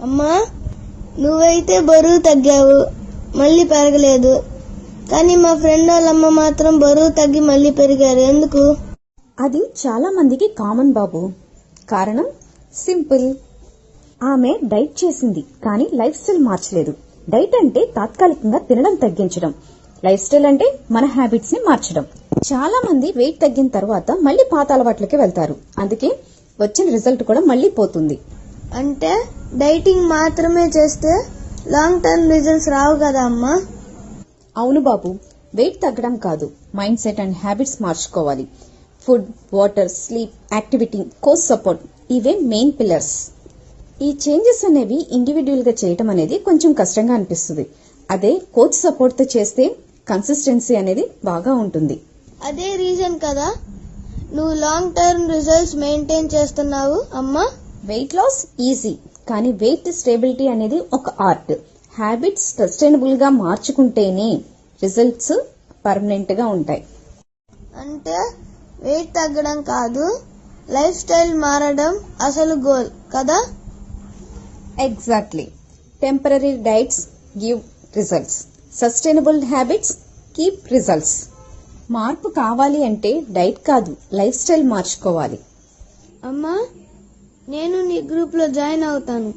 అమ్మా, నువ్వైతే బరువు తగ్గావు, మళ్ళీ పెరగలేదు. కానీ మా ఫ్రెండ్ వాళ్ళమ్మ మాత్రం బరువు తగ్గి మళ్ళీ పెరిగారు. ఎందుకు? అది చాలా మందికి కామన్ బాబు. కారణం సింపుల్. ఆమె డైట్ చేసింది, కానీ లైఫ్ స్టైల్ మార్చలేదు. డైట్ అంటే తాత్కాలికంగా తినడం తగ్గించడం, లైఫ్ స్టైల్ అంటే మన హ్యాబిట్స్ ని మార్చడం. చాలా మంది వెయిట్ తగ్గిన తర్వాత మళ్ళీ పాత అలవాట్లకి వెళ్తారు. అందుకే వచ్చిన రిజల్ట్ కూడా మళ్ళీ పోతుంది. అంటే డైటింగ్ మాత్రమే చేస్తే లాంగ్ టర్మ్ రిజల్ట్స్ రావు కదా అమ్మా? అవును బాబు, వెయిట్ తగ్గడం కాదు, మైండ్ సెట్ అండ్ హ్యాబిట్స్ మార్చుకోవాలి. Food, water, sleep, activity, coach support, ఇవే మెయిన్ పిల్లర్స్. ఈ చేంజెస్ అనేవి ఇండివిడ్యువల్ గా చేయటం అనేది కొంచెం కష్టంగా అనిపిస్తుంది. అదే కోచ్ సపోర్ట్ తో చేస్తే కన్సిస్టెన్సీ అనేది బాగా ఉంటుంది. అదే రీజన్ కదా నువ్వు లాంగ్ టర్మ్ రిజల్ట్స్ మెయింటైన్ చేస్తున్నావు అమ్మా. వెయిట్ లాస్ ఈజీ, కానీ వెయిట్ స్టేబిలిటీ అనేది ఒక ఆర్ట్. హ్యాబిట్స్ సస్టైనబుల్ గా మార్చుకుంటేనే రిజల్ట్స్ పర్మనెంట్ గా ఉంటాయి. అంటే వెయిట్ తగ్గడం కాదు, లైఫ్ స్టైల్ మారడం అసలు గోల్ కదా? Exactly. Temporary diets give results, sustainable habits keep results. మార్పు కావాలి అంటే డైట్ కాదు, లైఫ్ స్టైల్ మార్చుకోవాలి. అమ్మా, నేను నీ గ్రూప్ లో జాయిన్ అవుతాను.